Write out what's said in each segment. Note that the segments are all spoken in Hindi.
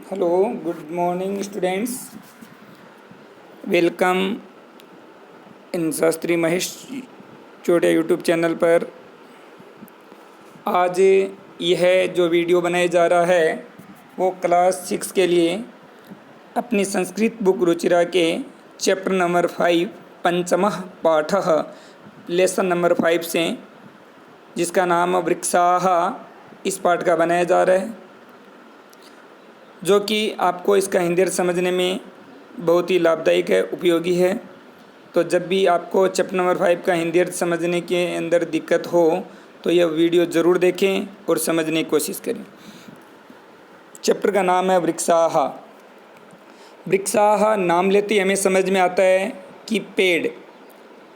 Hello, good morning students. Welcome in Shastri Mahesh Chotiya YouTube channel पर। आज यह जो वीडियो बनाया जा रहा है वो क्लास 6 के लिए अपनी संस्कृत बुक रुचिरा के चैप्टर नंबर 5 पंचमः पाठः लेसन नंबर 5 से, जिसका नाम वृक्षाः, इस पाठ का बनाया जा रहा है, जो कि आपको इसका हिंदी अर्थ समझने में बहुत ही लाभदायक है, उपयोगी है। तो जब भी आपको चैप्टर नंबर 5 का हिंदी अर्थ समझने के अंदर दिक्कत हो तो यह वीडियो ज़रूर देखें और समझने की कोशिश करें। चैप्टर का नाम है वृक्षाः। वृक्षाः नाम लेते ही हमें समझ में आता है कि पेड़।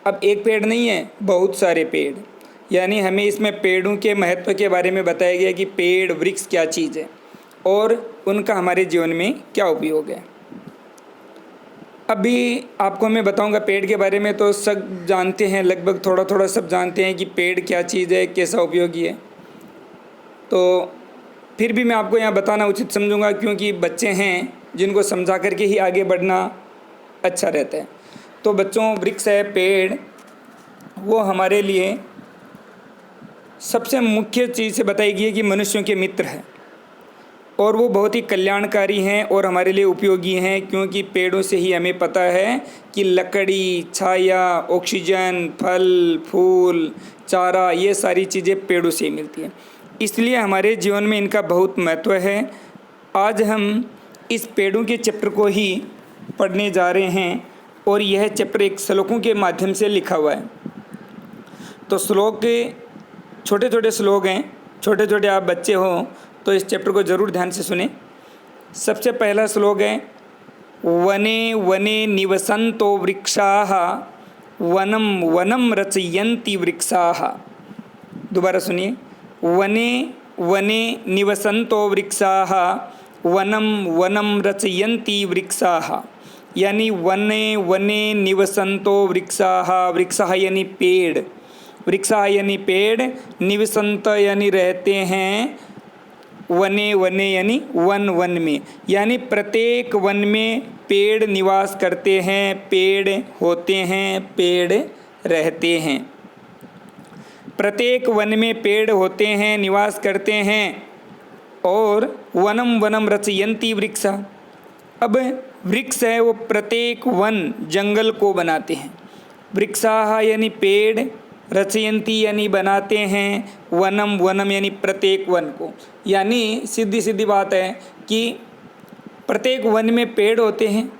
अब एक पेड़ नहीं है, बहुत सारे पेड़, यानी हमें इसमें पेड़ों के महत्व के बारे में बताया गया कि पेड़ वृक्ष क्या चीज़ है और उनका हमारे जीवन में क्या उपयोग है। अभी आपको मैं बताऊंगा पेड़ के बारे में, तो सब जानते हैं, लगभग थोड़ा थोड़ा सब जानते हैं कि पेड़ क्या चीज़ है, कैसा उपयोगी है। तो फिर भी मैं आपको यहाँ बताना उचित समझूंगा, क्योंकि बच्चे हैं जिनको समझा करके ही आगे बढ़ना अच्छा रहता है। तो बच्चों, वृक्ष है, पेड़, वो हमारे लिए सबसे मुख्य चीज़ से बताई गई है कि मनुष्यों के मित्र हैं और वो बहुत ही कल्याणकारी हैं और हमारे लिए उपयोगी हैं, क्योंकि पेड़ों से ही हमें पता है कि लकड़ी, छाया, ऑक्सीजन, फल, फूल, चारा, ये सारी चीज़ें पेड़ों से ही मिलती हैं। इसलिए हमारे जीवन में इनका बहुत महत्व है। आज हम इस पेड़ों के चैप्टर को ही पढ़ने जा रहे हैं और यह चैप्टर एक श्लोकों के माध्यम से लिखा हुआ है। तो श्लोक के छोटे छोटे श्लोक हैं, छोटे छोटे आप बच्चे हो तो इस चैप्टर को ज़रूर ध्यान से सुने। सबसे पहला श्लोक है, वने वने निवसन्तो वृक्षाः वनम वनम रचयन्ति वृक्षाः। दोबारा सुनिए, वने वने निवसन्तो वृक्षाः वनम वनम रचयन्ति वृक्षाः। यानी वने वने निवसन्तो वृक्षाः, वृक्षाः यानी पेड़, वृक्षाः यानी पेड़, निवसन्त यानी रहते हैं, वने वने यानी वन वन में, यानी प्रत्येक वन में पेड़ निवास करते हैं, पेड़ होते हैं, पेड़ रहते हैं। प्रत्येक वन में पेड़ होते हैं, निवास करते हैं। और वनम वनम रचयन्ति वृक्षा। अब वृक्ष है वो प्रत्येक वन, जंगल को बनाते हैं। वृक्षाः यानी पेड़, रचयन्ति यानी बनाते हैं, वनम वनम यानी प्रत्येक वन को। यानी सीधी सीधी बात है कि प्रत्येक वन में पेड़ होते हैं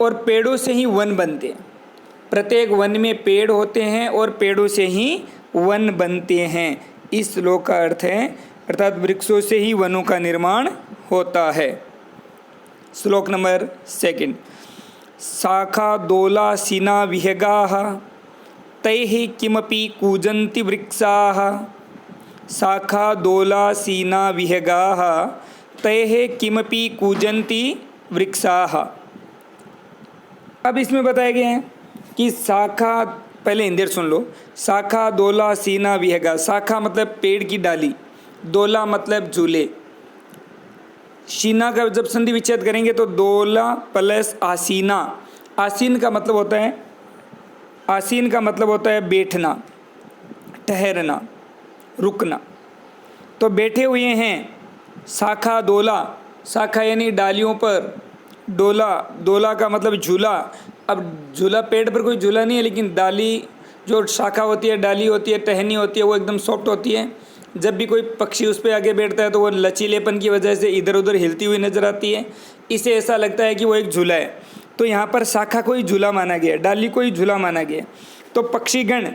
और पेड़ों से ही वन बनते हैं। प्रत्येक वन में पेड़ होते हैं और पेड़ों से ही वन बनते हैं। इस श्लोक का अर्थ है, अर्थात वृक्षों से ही वनों का निर्माण होता है। श्लोक नंबर 2, शाखा दोला सीना विहगाः तैः किमपि कूजन्ति वृक्षाः। शाखा दोला सीना विहगाः तैः किमपि कूजन्ति वृक्षाः। अब इसमें बताया गया है कि शाखा, पहले हिंदी अर्थ सुन लो। शाखा दोला सीना विहगा। शाखा मतलब पेड़ की डाली, दोला मतलब झूले। सीना का जब संधि विच्छेद करेंगे तो दोला प्लस आसीना। आसीन का मतलब होता है, आसीन का मतलब होता है बैठना, ठहरना, रुकना। तो बैठे हुए हैं। शाखा दोला, शाखा यानी डालियों पर, डोला, दोला का मतलब झूला। अब झूला, पेड़ पर कोई झूला नहीं है, लेकिन डाली जो शाखा होती है, डाली होती है, टहनी होती है, वो एकदम सॉफ्ट होती है। जब भी कोई पक्षी उस पर आगे बैठता है तो वो लचीलेपन की वजह से इधर उधर हिलती हुई नजर आती है। इसे ऐसा लगता है कि वो एक झूला है। तो यहाँ पर शाखा को ही झूला माना गया, डाली को ही झूला माना गया। तो पक्षीगण,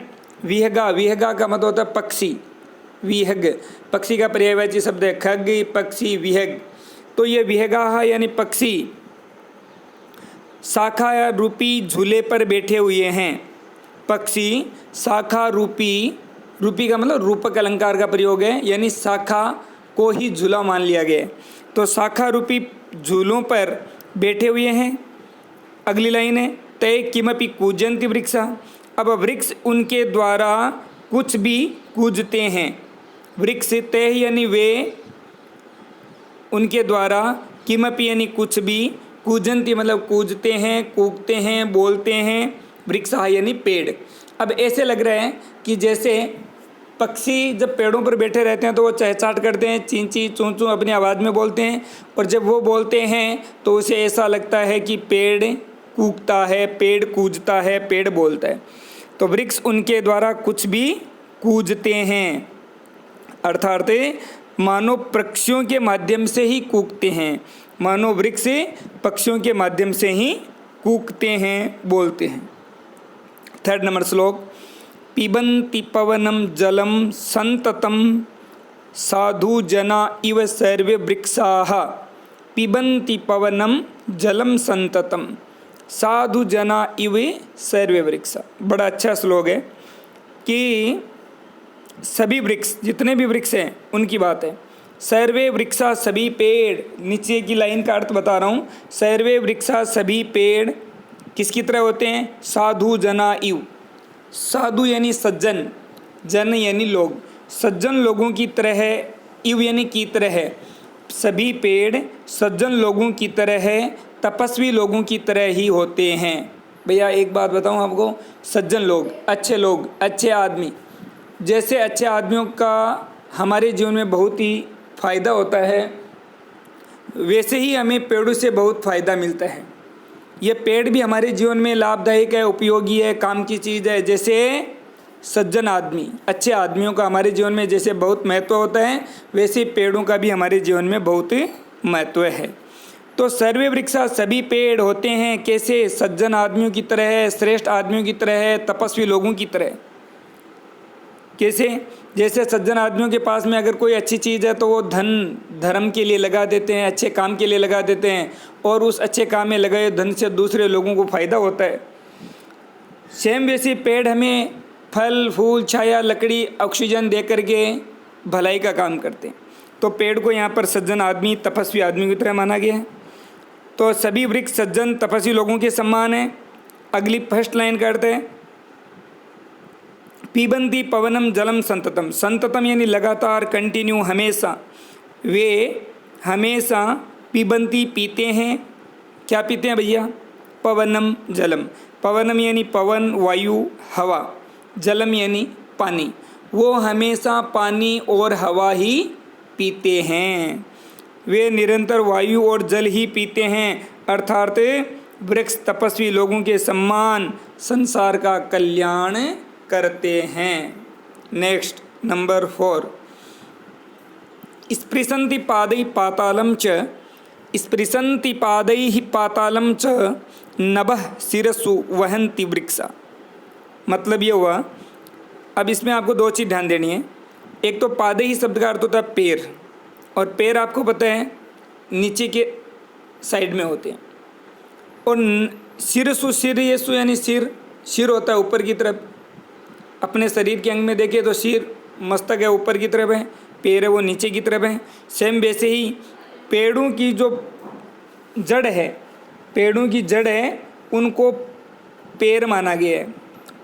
विहगा, विहगा का मतलब होता है पक्षी, विहग, पक्षी का पर्यायवाची शब्द है, खग, पक्षी, विहग। तो ये विहगाः यानी पक्षी शाखा रूपी झूले पर बैठे हुए हैं। पक्षी शाखा रूपी, रूपी का मतलब रूपक अलंकार का प्रयोग है, यानी शाखा को ही झूला मान लिया गया। तो शाखा रूपी झूलों पर बैठे हुए हैं। अगली लाइन है, तय किमपि कूजन्ति वृक्षा। अब वृक्ष उनके द्वारा कुछ भी कूजते हैं। वृक्ष तय यानी वे, उनके द्वारा किमपि यानी कुछ भी, कूजंती मतलब कूजते हैं, कूकते हैं, बोलते हैं, वृक्षा यानी पेड़। अब ऐसे लग रहा है कि जैसे पक्षी जब पेड़ों पर बैठे रहते हैं तो वो चहचहाट करते हैं, चीं चीं चूं चूं अपनी आवाज़ में बोलते हैं, और जब वो बोलते हैं तो उसे ऐसा लगता है कि पेड़ कूकता है, पेड़ कूजता है, पेड़ बोलता है। तो वृक्ष उनके द्वारा कुछ भी कूजते हैं, अर्थात मानो पक्षियों के माध्यम से ही कूकते हैं, मानो वृक्ष पक्षियों के माध्यम से ही कूकते हैं, बोलते हैं। 3rd नंबर श्लोक, पिबन्ति पवनम जलम संततम साधु जना इव सर्वे वृक्षाः। पिबन्ति पवनम जलम संततम साधु जना इव सर्वे वृक्षा। बड़ा अच्छा श्लोक है कि सभी वृक्ष, जितने भी वृक्ष हैं उनकी बात है। सर्वे वृक्षा सभी पेड़, नीचे की लाइन का अर्थ बता रहा हूँ। सर्वे वृक्षा सभी पेड़ किसकी तरह होते हैं? साधु जना इव। साधु यानी सज्जन, जन यानी लोग, सज्जन लोगों की तरह है, इव यानी की तरह है। सभी पेड़ सज्जन लोगों की तरह है, तपस्वी लोगों की तरह ही होते हैं। भैया एक बात बताऊं आपको, सज्जन लोग, अच्छे आदमी, जैसे अच्छे आदमियों का हमारे जीवन में बहुत ही फ़ायदा होता है, वैसे ही हमें पेड़ों से बहुत फ़ायदा मिलता है। ये पेड़ भी हमारे जीवन में लाभदायक है, उपयोगी है, काम की चीज़ है। जैसे सज्जन आदमी, अच्छे आदमियों का हमारे जीवन में जैसे बहुत महत्व होता है, वैसे पेड़ों का भी हमारे जीवन में बहुत महत्व है। तो सर्वे वृक्षा सभी पेड़ होते हैं कैसे? सज्जन आदमियों की तरह है, श्रेष्ठ आदमियों की तरह है, तपस्वी लोगों की तरह। कैसे? जैसे सज्जन आदमियों के पास में अगर कोई अच्छी चीज़ है तो वो धन धर्म के लिए लगा देते हैं, अच्छे काम के लिए लगा देते हैं, और उस अच्छे काम में लगाए धन से दूसरे लोगों को फ़ायदा होता है। सेम वैसे पेड़ हमें फल फूल, छाया, लकड़ी, ऑक्सीजन दे करके भलाई का काम करते हैं। तो पेड़ को यहाँ पर सज्जन आदमी, तपस्वी आदमी की तरह माना गया है। तो सभी वृक्ष सज्जन तपस्वी लोगों के समान है। अगली फर्स्ट लाइन करते हैं, पिबन्ति पवनम जलम संततम। संततम यानी लगातार, कंटिन्यू, हमेशा। वे हमेशा पिबन्ति पीते हैं। क्या पीते हैं भैया? पवनम जलम। पवनम यानी पवन, वायु, हवा। जलम यानी पानी। वो हमेशा पानी और हवा ही पीते हैं। वे निरंतर वायु और जल ही पीते हैं, अर्थात वृक्ष तपस्वी लोगों के सम्मान, संसार का कल्याण करते हैं। नेक्स्ट नंबर 4, स्पृशन्ति पादैः पातालं च, स्पृशन्ति पादैः पातालं च नभः शिरसु वहन्ति वृक्षा। मतलब ये हुआ, अब इसमें आपको 2 चीज़ ध्यान देनी है। एक तो पादैः शब्द का अर्थ होता है पैर, और पैर आपको पता है नीचे के साइड में होते हैं। और शिरसु, सिर येसु यानी सिर, सिर होता है ऊपर की तरफ। अपने शरीर के अंग में देखिए तो सिर, मस्तक है ऊपर की तरफ है, पैर है वो नीचे की तरफ है। सेम वैसे ही पेड़ों की जो जड़ है, पेड़ों की जड़ है, उनको पैर माना गया है।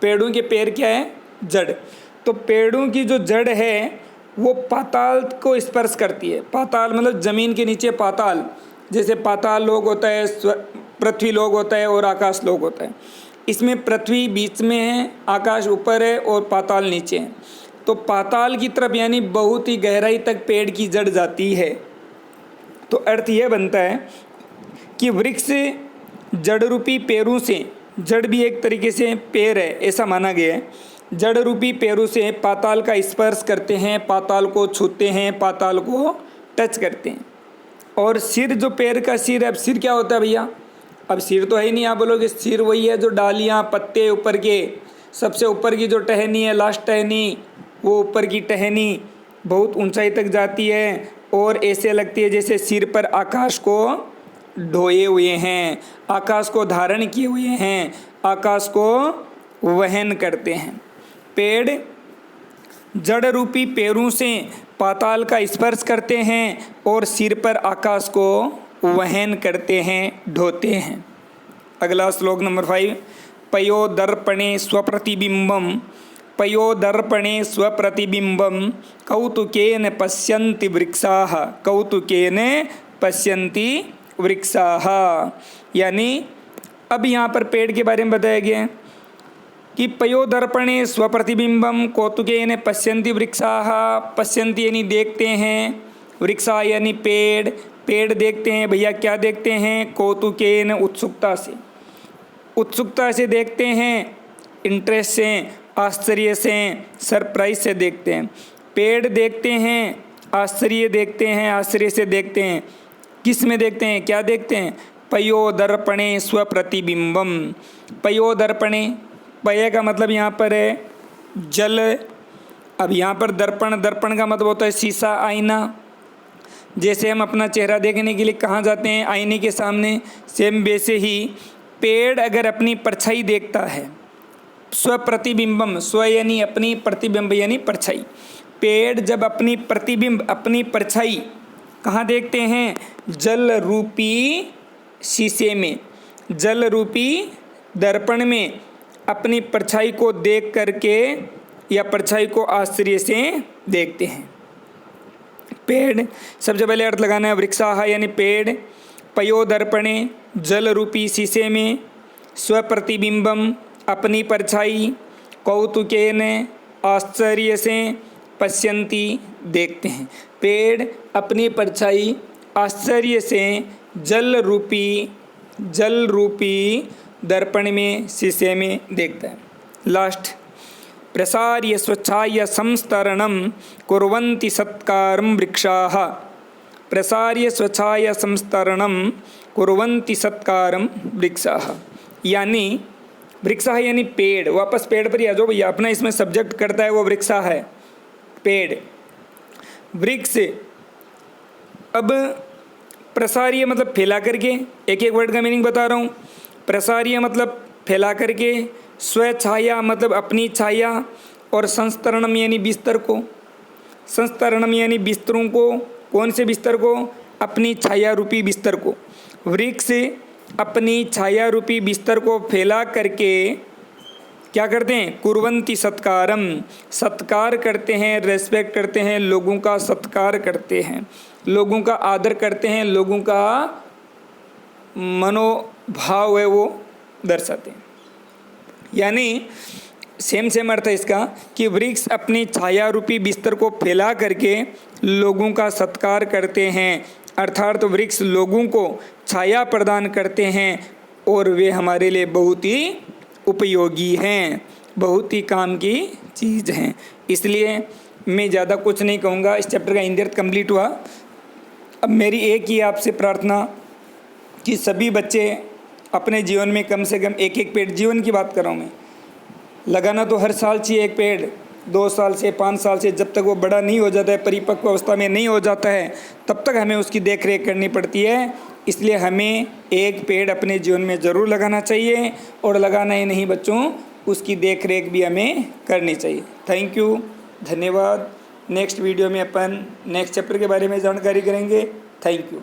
पेड़ों के पैर क्या है? जड़। तो पेड़ों की जो जड़ है वो पाताल को स्पर्श करती है। पाताल मतलब ज़मीन के नीचे पाताल, जैसे पाताल लोक होता है, पृथ्वी लोक होता है और आकाश लोक होता है। इसमें पृथ्वी बीच में है, आकाश ऊपर है और पाताल नीचे है। तो पाताल की तरफ यानी बहुत ही गहराई तक पेड़ की जड़ जाती है। तो अर्थ यह बनता है कि वृक्ष जड़ रूपी पैरों से, जड़ भी एक तरीके से पैर है ऐसा माना गया है, जड़ रूपी पैरों से पाताल का स्पर्श करते हैं, पाताल को छूते हैं, पाताल को टच करते हैं। और सिर, जो पैर का सिर है, अब सिर क्या होता है भैया? अब सिर तो है ही नहीं। आप बोलोगे सिर वही है जो डालियाँ, पत्ते ऊपर के, सबसे ऊपर की जो टहनी है, लास्ट टहनी, वो ऊपर की टहनी बहुत ऊंचाई तक जाती है और ऐसे लगती है जैसे सिर पर आकाश को ढोए हुए हैं, आकाश को धारण किए हुए हैं, आकाश को वहन करते हैं। पेड़ जड़ रूपी पैरों से पाताल का स्पर्श करते हैं और सिर पर आकाश को वहन करते हैं, ढोते हैं। अगला श्लोक नंबर 5, पयोदर्पणे स्वप्रतिबिंबम, पयोदर्पणे स्वप्रतिबिंबम कौतुकेन पश्यन्ति वृक्षाः, कौतुकेन पश्यन्ति वृक्षाः, यानी अब यहाँ पर पेड़ के बारे में बताया गया है कि पयोदर्पणे स्वप्रतिबिंबम कौतुकेन पश्यन्ति वृक्षाः। पश्यन्ति यानी देखते हैं, वृक्षा यानी पेड़, पेड़ देखते हैं। भैया क्या देखते हैं? कौतुकेन उत्सुकता से देखते हैं, इंटरेस्ट से, आश्चर्य से, सरप्राइज से देखते हैं। पेड़ देखते हैं, आश्चर्य देखते हैं, आश्चर्य से देखते हैं। किस में देखते हैं? क्या देखते हैं? पयोदर्पणे स्वप्रतिबिंबम। पयोदर्पणे, पय का मतलब यहाँ पर है जल। अब यहाँ पर दर्पण, दर्पण का मतलब होता है शीशा, आईना। जैसे हम अपना चेहरा देखने के लिए कहाँ जाते हैं? आईने के सामने। सेम वैसे ही पेड़ अगर अपनी परछाई देखता है, स्वप्रतिबिंबम, स्व यानी अपनी, प्रतिबिंब यानी परछाई। पेड़ जब अपनी प्रतिबिंब, अपनी परछाई कहाँ देखते हैं? जल रूपी शीशे में, जल रूपी दर्पण में अपनी परछाई को देख करके या परछाई को आश्चर्य से देखते हैं। पेड़, सबसे पहले अर्थ लगाना है वृक्षाः यानी पेड़। पयोदर्पणे, जल रूपी शीशे में। स्वप्रतिबिंबम, अपनी परछाई। कौतुकेन, आश्चर्य से। पश्यन्ति, देखते हैं। पेड़ अपनी परछाई आश्चर्य से जल रूपी दर्पण में, शीशे में देखता है। लास्ट, प्रसार्य स्वच्छाय संस्तरणं कुर्वन्ति सत्कारं वृक्षाः। प्रसार्य स्वच्छाय संस्तरणं कुर्वन्ति सत्कारं वृक्षाः, यानी वृक्षाः यानी पेड़। वापस पेड़ पर ही आ जाओ भैया, अपना इसमें सब्जेक्ट करता है वो वृक्षा है, पेड़, वृक्ष। अब प्रसार्य मतलब फैला करके, एक एक वर्ड का मीनिंग बता रहा हूँ। प्रसार्य मतलब फैला करके, स्वछाया मतलब अपनी छाया, और संस्तरणम यानी बिस्तर को। संस्तरणम यानी बिस्तरों को। कौन से बिस्तर को? अपनी छाया रूपी बिस्तर को। वृक्ष अपनी छाया रूपी बिस्तर को फैला करके क्या करते हैं? कुर्वन्ति सत्कारम, सत्कार करते हैं, रेस्पेक्ट करते हैं, लोगों का सत्कार करते हैं, लोगों का आदर करते हैं, लोगों का मनोभाव है वो दर्शाते हैं। यानी सेम अर्थ है इसका कि वृक्ष अपनी छाया रूपी बिस्तर को फैला करके लोगों का सत्कार करते हैं, अर्थात वृक्ष लोगों को छाया प्रदान करते हैं और वे हमारे लिए बहुत ही उपयोगी हैं, बहुत ही काम की चीज़ हैं। इसलिए मैं ज़्यादा कुछ नहीं कहूँगा, इस चैप्टर का हिंदी अर्थ कंप्लीट हुआ। अब मेरी एक ही आपसे प्रार्थना कि सभी बच्चे अपने जीवन में कम से कम एक एक पेड़, जीवन की बात कर रहा हूँ मैं, लगाना तो हर साल चाहिए एक पेड़। 2 साल से, 5 साल से, जब तक वो बड़ा नहीं हो जाता है, परिपक्व अवस्था में नहीं हो जाता है, तब तक हमें उसकी देख रेख करनी पड़ती है। इसलिए हमें एक पेड़ अपने जीवन में ज़रूर लगाना चाहिए, और लगाना ही नहीं बच्चों, उसकी देख रेख भी हमें करनी चाहिए। थैंक यू, धन्यवाद। नेक्स्ट वीडियो में अपन नेक्स्ट चैप्टर के बारे में जानकारी करेंगे। Thank you.